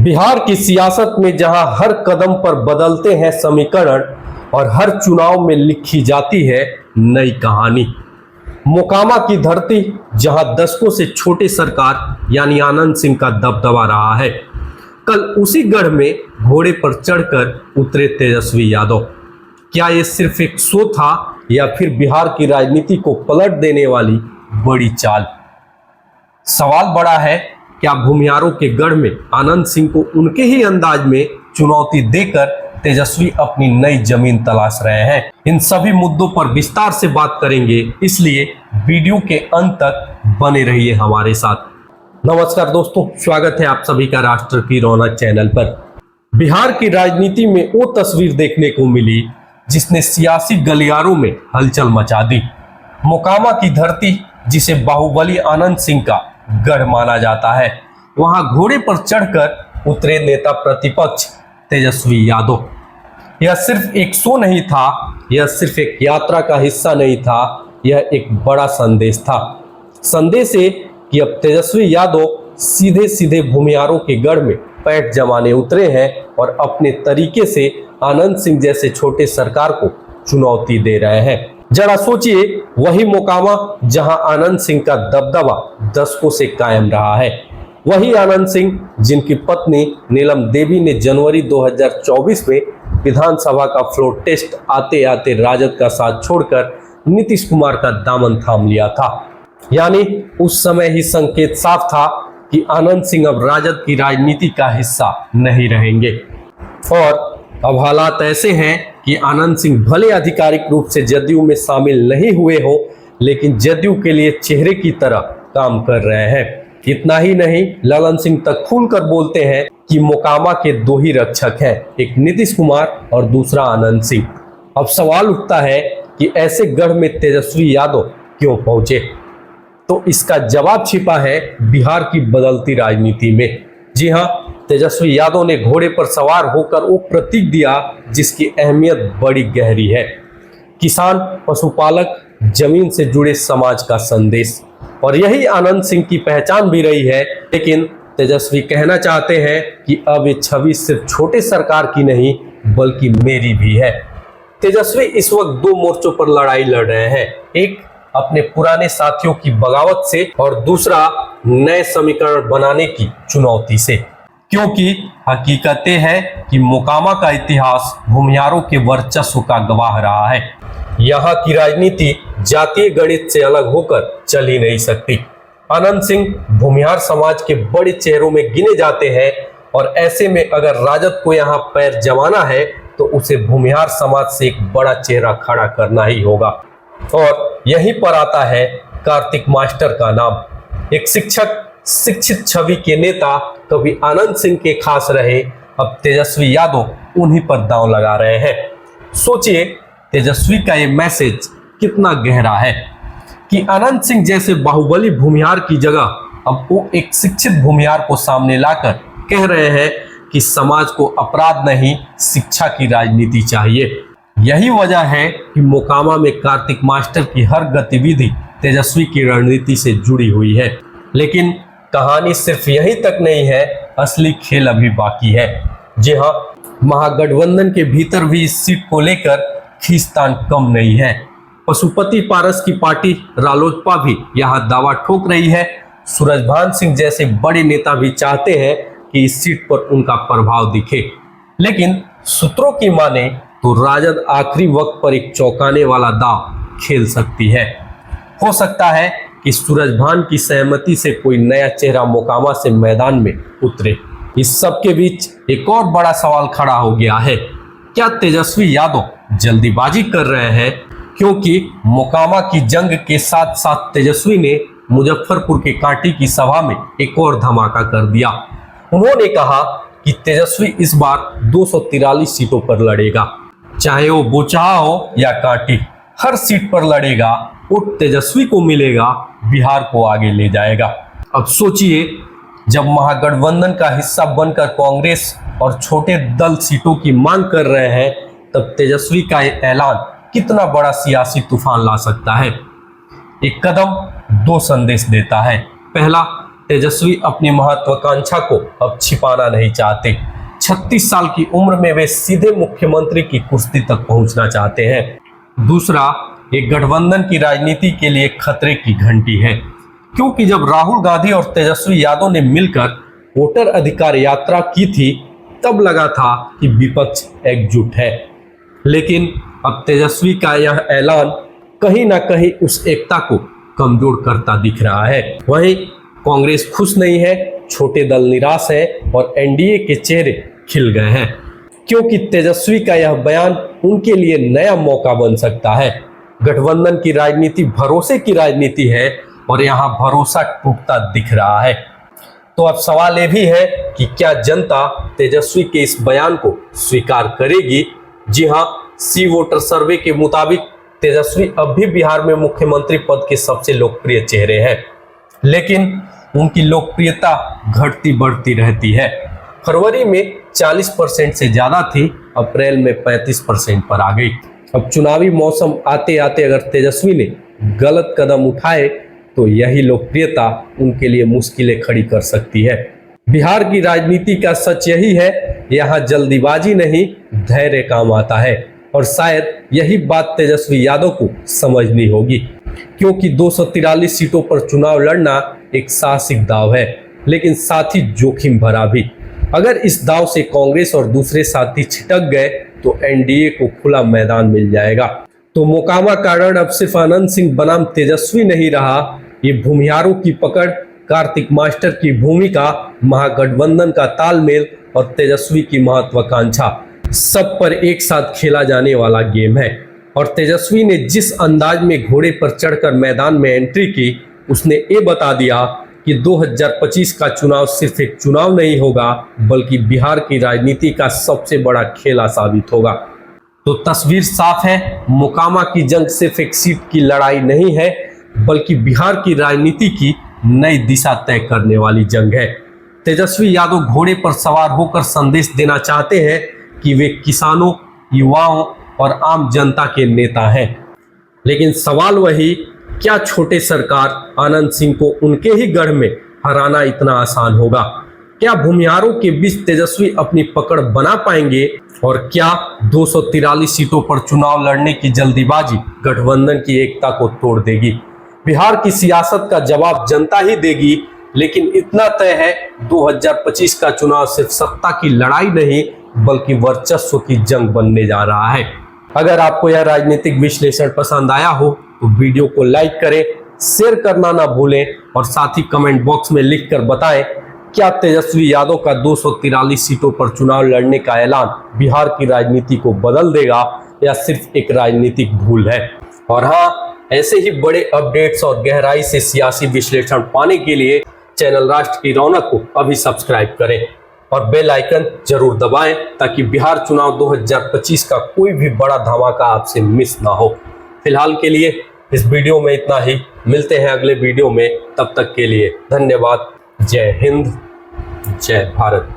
बिहार की सियासत में जहां हर कदम पर बदलते हैं समीकरण और हर चुनाव में लिखी जाती है नई कहानी। मोकामा की धरती जहां दशकों से छोटे सरकार यानी आनंद सिंह का दबदबा रहा है, कल उसी गढ़ में घोड़े पर चढ़कर उतरे तेजस्वी यादव। क्या ये सिर्फ एक शो था या फिर बिहार की राजनीति को पलट देने वाली बड़ी चाल? सवाल बड़ा है, क्या भूमिहारों के गढ़ में आनंद सिंह को उनके ही अंदाज में चुनौती देकर तेजस्वी अपनी नई जमीन तलाश रहे हैं? इन सभी मुद्दों पर विस्तार से बात करेंगे, इसलिए वीडियो के अंत तक बने रहिए हमारे साथ। नमस्कार दोस्तों, स्वागत है आप सभी का राष्ट्र की रौनक चैनल पर। बिहार की राजनीति में वो तस्वीर देखने को मिली जिसने सियासी गलियारों में हलचल मचा दी। मोकामा की धरती, जिसे बाहुबली आनंद सिंह का गढ़ माना जाता है, वहां घोड़े पर चढ़कर उतरे नेता प्रतिपक्ष तेजस्वी यादव। यह सिर्फ एक शो नहीं था, यह सिर्फ एक यात्रा का हिस्सा नहीं था, यह एक बड़ा संदेश था। संदेश ये कि अब तेजस्वी यादव सीधे सीधे भूमिहारों के गढ़ में पैठ जमाने उतरे हैं और अपने तरीके से आनंद सिंह जैसे छोटे सरकार को चुनौती दे रहे हैं। जरा सोचिए, वही मोकामा जहां आनंद सिंह का दबदबा दशकों से कायम रहा है, वही आनंद सिंह जिनकी पत्नी नीलम देवी ने जनवरी 2024 में विधानसभा का फ्लोर टेस्ट आते आते राजद का साथ छोड़कर नीतीश कुमार का दामन थाम लिया था। यानी उस समय ही संकेत साफ था कि आनंद सिंह अब राजद की राजनीति का हिस्सा नहीं रहेंगे। और अब हालात ऐसे हैं कि आनंद सिंह भले आधिकारिक रूप से जदयू में शामिल नहीं हुए हो, लेकिन जदयू के लिए चेहरे की तरह काम कर रहे हैं। इतना ही नहीं, ललन सिंह तक खुलकर बोलते हैं कि मोकामा के दो ही रक्षक हैं, एक नीतीश कुमार और दूसरा आनंद सिंह। अब सवाल उठता है कि ऐसे गढ़ में तेजस्वी यादव क्यों पहुंचे? तो इसका जवाब छिपा है बिहार की बदलती राजनीति में। जी हाँ, तेजस्वी यादव ने घोड़े पर सवार होकर वो प्रतीक दिया जिसकी अहमियत बड़ी गहरी है। किसान, पशुपालक, जमीन से जुड़े समाज का संदेश। और यही आनंद सिंह की पहचान भी रही है। लेकिन तेजस्वी कहना चाहते हैं कि अब ये छवि सिर्फ छोटे सरकार की नहीं बल्कि मेरी भी है। तेजस्वी इस वक्त दो मोर्चों पर लड़ाई लड़ रहे हैं, एक अपने पुराने साथियों की बगावत से और दूसरा नए समीकरण बनाने की चुनौती से। क्योंकि हकीकत है कि मोकामा का इतिहास भूमिहारों के वर्चस्व का गवाह रहा है। यहाँ की राजनीति जातीय गणित से अलग होकर चल ही नहीं सकती। आनंद सिंह भूमिहार समाज के बड़े चेहरों में गिने जाते हैं और ऐसे में अगर राजद को यहाँ पैर जमाना है तो उसे भूमिहार समाज से एक बड़ा चेहरा खड़ा करना ही होगा। और यहीं पर आता है कार्तिक मास्टर का नाम। एक शिक्षक, शिक्षित छवि के नेता कभी आनंद सिंह के खास रहे, अब तेजस्वी यादव उन्हीं पर दांव लगा रहे हैं। सोचिए, तेजस्वी का ये मैसेज कितना गहरा है कि आनंद सिंह जैसे बाहुबली भूमिहार की जगह अब वो एक शिक्षित भूमिहार को सामने लाकर कह रहे हैं कि समाज को अपराध नहीं, शिक्षा की राजनीति चाहिए। यही वजह है कि मोकामा में कार्तिक मास्टर की हर गतिविधि तेजस्वी की रणनीति से जुड़ी हुई है। लेकिन कहानी सिर्फ यहीं तक नहीं है, असली खेल अभी बाकी है। जी हाँ, महागठबंधन के भीतर भी इस सीट को लेकर खींचतान कम नहीं है। पशुपति पारस की पार्टी रालोसपा भी यहाँ दावा ठोक रही है। सूरजभान सिंह जैसे बड़े नेता भी चाहते हैं कि इस सीट पर उनका प्रभाव दिखे। लेकिन सूत्रों की माने तो राजद आखिरी वक्त पर एक चौंकाने वाला दांव खेल सकती है। हो सकता है कि सूरजभान की सहमति से कोई नया चेहरा मोकामा से मैदान में उतरे। इस सब के बीच एक और बड़ा सवाल खड़ा हो गया है, क्या तेजस्वी यादव जल्दीबाजी कर रहे हैं? क्योंकि मोकामा की जंग के साथ साथ तेजस्वी ने मुजफ्फरपुर के कांटी की सभा में एक और धमाका कर दिया। उन्होंने कहा कि तेजस्वी इस बार 243 सीटों पर लड़ेगा, चाहे वो बोचहा हो या कांटी, हर सीट पर लड़ेगा, वोट तेजस्वी को मिलेगा, बिहार को आगे ले जाएगा। अब सोचिए, जब महागठबंधन का हिस्सा बनकर कांग्रेस और छोटे दल सीटों की मांग कर रहे हैं, तब तेजस्वी का ये ऐलान कितना बड़ा सियासी तूफान ला सकता है। एक कदम दो संदेश देता है। पहला, तेजस्वी अपनी महत्वाकांक्षा को अब छिपाना नहीं चाहते। 36 साल की उम्र में वे सीधे मुख्यमंत्री की कुर्सी तक पहुंचना चाहते हैं। दूसरा, एक गठबंधन की राजनीति के लिए खतरे की घंटी है, क्योंकि जब राहुल गांधी और तेजस्वी यादव ने मिलकर वोटर अधिकार यात्रा की थी तब लगा था कि विपक्ष एकजुट है, लेकिन अब तेजस्वी का यह ऐलान कहीं ना कहीं उस एकता को कमजोर करता दिख रहा है। वहीं कांग्रेस खुश नहीं है, छोटे दल निराश है और एनडीए के चेहरे खिल गए हैं, क्योंकि तेजस्वी का यह बयान उनके लिए नया मौका बन सकता है। गठबंधन की राजनीति भरोसे की राजनीति है और यहाँ भरोसा टूटता दिख रहा है। तो अब सवाल ये भी है कि क्या जनता तेजस्वी के इस बयान को स्वीकार करेगी? जी हाँ, सी वोटर सर्वे के मुताबिक तेजस्वी अब भी बिहार में मुख्यमंत्री पद के सबसे लोकप्रिय चेहरे हैं, लेकिन उनकी लोकप्रियता घटती बढ़ती रहती है। फरवरी में 40% से ज्यादा थी, अप्रैल में 35% पर आ गई। अब चुनावी मौसम आते आते अगर तेजस्वी ने गलत कदम उठाए तो यही लोकप्रियता उनके लिए मुश्किलें खड़ी कर सकती है। बिहार की राजनीति का सच यही है, यहाँ जल्दीबाजी नहीं धैर्य काम आता है, और शायद यही बात तेजस्वी यादव को समझनी होगी, क्योंकि 243 सीटों पर चुनाव लड़ना एक साहसिक दाव है, लेकिन साथ ही जोखिम भरा भी। अगर इस दाव से कांग्रेस और दूसरे साथी छिटक गए तो एनडीए को खुला मैदान मिल जाएगा। तो मोकामा का रण अब सिर्फ आनंद सिंह बनाम तेजस्वी नहीं रहा, ये भूमिहारों की पकड़, कार्तिक मास्टर की भूमिका, महागठबंधन का तालमेल और तेजस्वी की महत्वाकांक्षा सब पर एक साथ खेला जाने वाला गेम है। और तेजस्वी ने जिस अंदाज में घोड़े पर चढ़कर मैदान में एंट्री की, उसने ये बता दिया कि 2025 का चुनाव सिर्फ एक चुनाव नहीं होगा, बल्कि बिहार की राजनीति का सबसे बड़ा खेला साबित होगा। तो तस्वीर साफ है, मोकामा की जंग सिर्फ एक सीट की लड़ाई नहीं है, बल्कि बिहार की राजनीति की नई दिशा तय करने वाली जंग है। तेजस्वी यादव घोड़े पर सवार होकर संदेश देना चाहते हैं कि वे किसानों, युवाओं और आम जनता के नेता हैं, लेकिन सवाल वही, क्या छोटे सरकार आनंद सिंह को उनके ही गढ़ में हराना इतना आसान होगा? क्या भूमिहारों के बीच तेजस्वी अपनी पकड़ बना पाएंगे? और क्या 243 सीटों पर चुनाव लड़ने की जल्दीबाजी गठबंधन की एकता को तोड़ देगी? बिहार की सियासत का जवाब जनता ही देगी, लेकिन इतना तय है 2025 का चुनाव सिर्फ सत्ता की लड़ाई नहीं, बल्कि वर्चस्व की जंग बनने जा रहा है। अगर आपको यह राजनीतिक विश्लेषण पसंद आया हो तो वीडियो को लाइक करें, शेयर करना ना भूलें और साथ ही कमेंट बॉक्स में लिखकर बताएं, क्या तेजस्वी यादव का 243 सीटों पर चुनाव लड़ने का ऐलान बिहार की राजनीति को बदल देगा या सिर्फ एक राजनीतिक भूल है? और हाँ, ऐसे ही बड़े अपडेट्स और गहराई से सियासी विश्लेषण पाने के लिए चैनल राष्ट्र की रौनक को अभी सब्सक्राइब करें और बेल आइकन जरूर दबाएं, ताकि बिहार चुनाव 2025 का कोई भी बड़ा धमाका आपसे मिस ना हो। फिलहाल के लिए इस वीडियो में इतना ही, मिलते हैं अगले वीडियो में, तब तक के लिए धन्यवाद। जय हिंद, जय भारत।